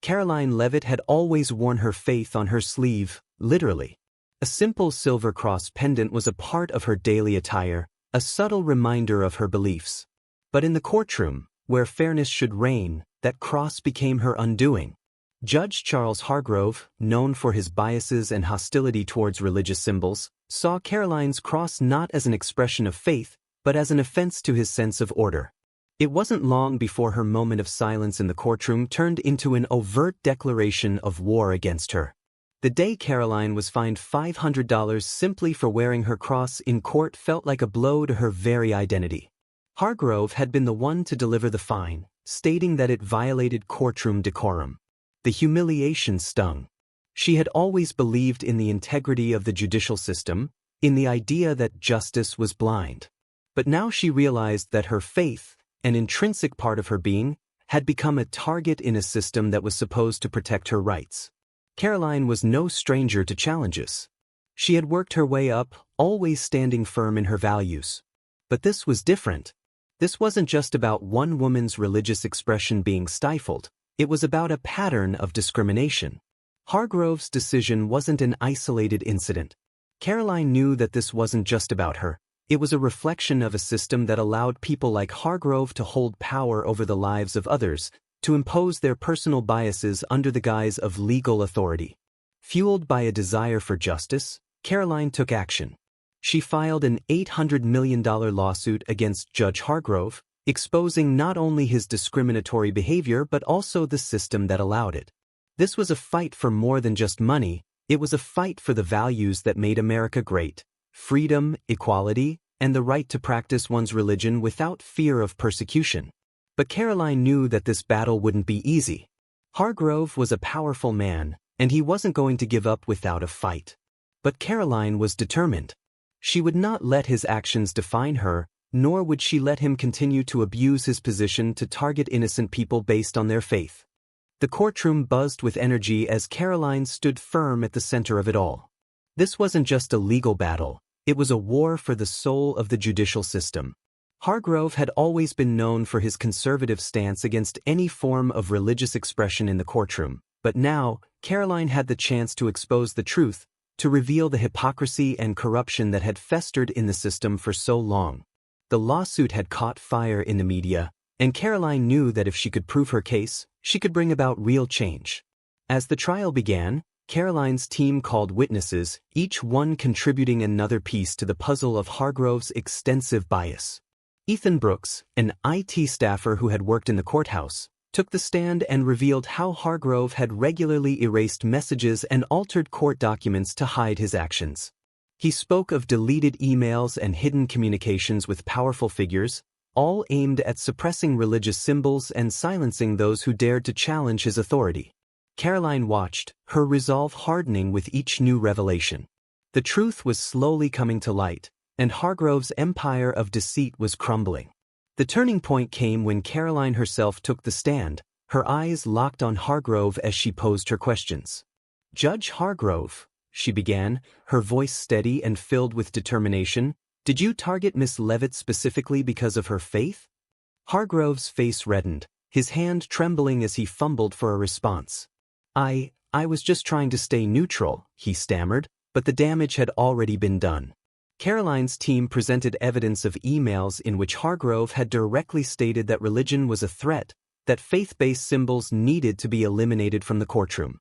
Karoline Leavitt had always worn her faith on her sleeve, literally. A simple silver cross pendant was a part of her daily attire, a subtle reminder of her beliefs. But in the courtroom, where fairness should reign, that cross became her undoing. Judge Charles Hargrove, known for his biases and hostility towards religious symbols, saw Karoline's cross not as an expression of faith, but as an offense to his sense of order. It wasn't long before her moment of silence in the courtroom turned into an overt declaration of war against her. The day Karoline was fined $500 simply for wearing her cross in court felt like a blow to her very identity. Hargrove had been the one to deliver the fine, stating that it violated courtroom decorum. The humiliation stung. She had always believed in the integrity of the judicial system, in the idea that justice was blind. But now she realized that her faith, an intrinsic part of her being, had become a target in a system that was supposed to protect her rights. Karoline was no stranger to challenges. She had worked her way up, always standing firm in her values. But this was different. This wasn't just about one woman's religious expression being stifled, it was about a pattern of discrimination. Hargrove's decision wasn't an isolated incident. Karoline knew that this wasn't just about her. It was a reflection of a system that allowed people like Hargrove to hold power over the lives of others, to impose their personal biases under the guise of legal authority. Fueled by a desire for justice, Karoline took action. She filed an $800 million lawsuit against Judge Hargrove, exposing not only his discriminatory behavior but also the system that allowed it. This was a fight for more than just money, it was a fight for the values that made America great: freedom, equality, and the right to practice one's religion without fear of persecution. But Karoline knew that this battle wouldn't be easy. Hargrove was a powerful man, and he wasn't going to give up without a fight. But Karoline was determined. She would not let his actions define her, nor would she let him continue to abuse his position to target innocent people based on their faith. The courtroom buzzed with energy as Karoline stood firm at the center of it all. This wasn't just a legal battle, it was a war for the soul of the judicial system. Hargrove had always been known for his conservative stance against any form of religious expression in the courtroom, but now, Karoline had the chance to expose the truth, to reveal the hypocrisy and corruption that had festered in the system for so long. The lawsuit had caught fire in the media, and Karoline knew that if she could prove her case, she could bring about real change. As the trial began, Karoline's team called witnesses, each one contributing another piece to the puzzle of Hargrove's extensive bias. Ethan Brooks, an IT staffer who had worked in the courthouse, took the stand and revealed how Hargrove had regularly erased messages and altered court documents to hide his actions. He spoke of deleted emails and hidden communications with powerful figures, all aimed at suppressing religious symbols and silencing those who dared to challenge his authority. Karoline watched, her resolve hardening with each new revelation. The truth was slowly coming to light, and Hargrove's empire of deceit was crumbling. The turning point came when Karoline herself took the stand, her eyes locked on Hargrove as she posed her questions. "Judge Hargrove," she began, her voice steady and filled with determination, "did you target Miss Leavitt specifically because of her faith?" Hargrove's face reddened, his hand trembling as he fumbled for a response. I was just trying to stay neutral," he stammered, but the damage had already been done. Karoline's team presented evidence of emails in which Hargrove had directly stated that religion was a threat, that faith-based symbols needed to be eliminated from the courtroom.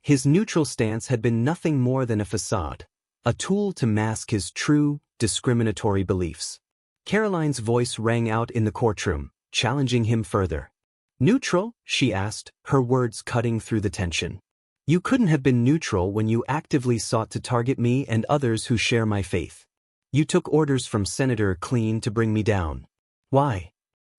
His neutral stance had been nothing more than a facade, a tool to mask his true, discriminatory beliefs. Karoline's voice rang out in the courtroom, challenging him further. "Neutral?" she asked, her words cutting through the tension. "You couldn't have been neutral when you actively sought to target me and others who share my faith. You took orders from Senator Clean to bring me down. Why?"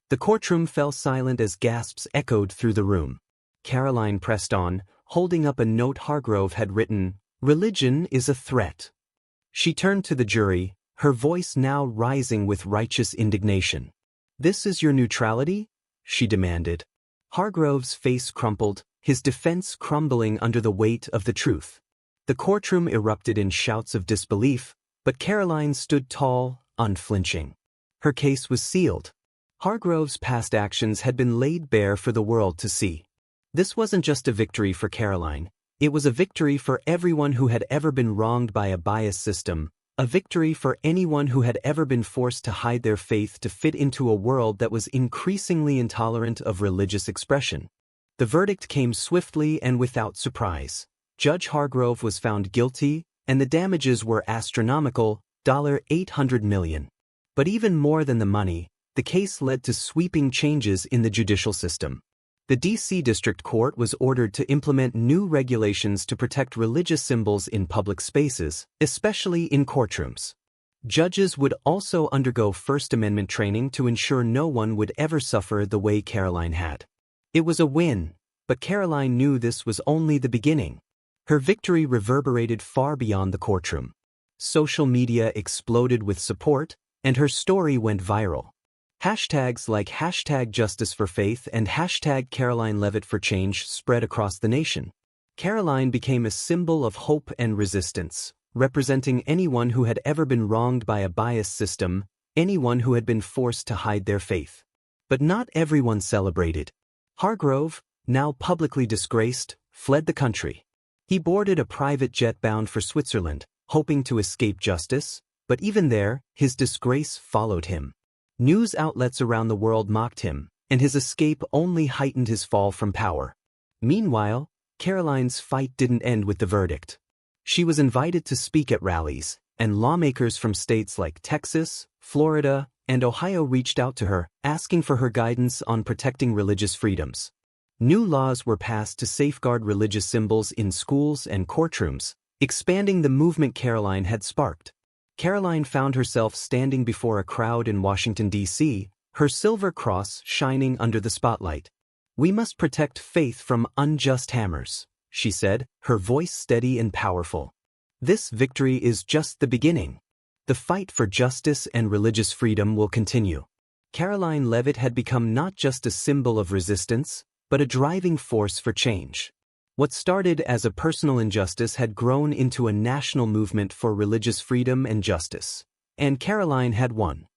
The courtroom fell silent as gasps echoed through the room. Karoline pressed on, holding up a note Hargrove had written, "Religion is a threat." She turned to the jury, her voice now rising with righteous indignation. "This is your neutrality?" she demanded. Hargrove's face crumpled, his defense crumbling under the weight of the truth. The courtroom erupted in shouts of disbelief, but Karoline stood tall, unflinching. Her case was sealed. Hargrove's past actions had been laid bare for the world to see. This wasn't just a victory for Karoline, it was a victory for everyone who had ever been wronged by a biased system, a victory for anyone who had ever been forced to hide their faith to fit into a world that was increasingly intolerant of religious expression. The verdict came swiftly and without surprise. Judge Hargrove was found guilty, and the damages were astronomical, $800 million. But even more than the money, the case led to sweeping changes in the judicial system. The D.C. District Court was ordered to implement new regulations to protect religious symbols in public spaces, especially in courtrooms. Judges would also undergo First Amendment training to ensure no one would ever suffer the way Karoline had. It was a win, but Karoline knew this was only the beginning. Her victory reverberated far beyond the courtroom. Social media exploded with support, and her story went viral. Hashtags like #JusticeForFaith and #Karoline Leavitt for Change spread across the nation. Karoline became a symbol of hope and resistance, representing anyone who had ever been wronged by a biased system, anyone who had been forced to hide their faith. But not everyone celebrated. Hargrove, now publicly disgraced, fled the country. He boarded a private jet bound for Switzerland, hoping to escape justice, but even there, his disgrace followed him. News outlets around the world mocked him, and his escape only heightened his fall from power. Meanwhile, Karoline's fight didn't end with the verdict. She was invited to speak at rallies, and lawmakers from states like Texas, Florida, and Ohio reached out to her, asking for her guidance on protecting religious freedoms. New laws were passed to safeguard religious symbols in schools and courtrooms, expanding the movement Karoline had sparked. Karoline found herself standing before a crowd in Washington, D.C., her silver cross shining under the spotlight. "We must protect faith from unjust hammers," she said, her voice steady and powerful. This victory is just the beginning. The fight for justice and religious freedom will continue. Karoline Leavitt had become not just a symbol of resistance, but a driving force for change. What started as a personal injustice had grown into a national movement for religious freedom and justice. And Karoline had won.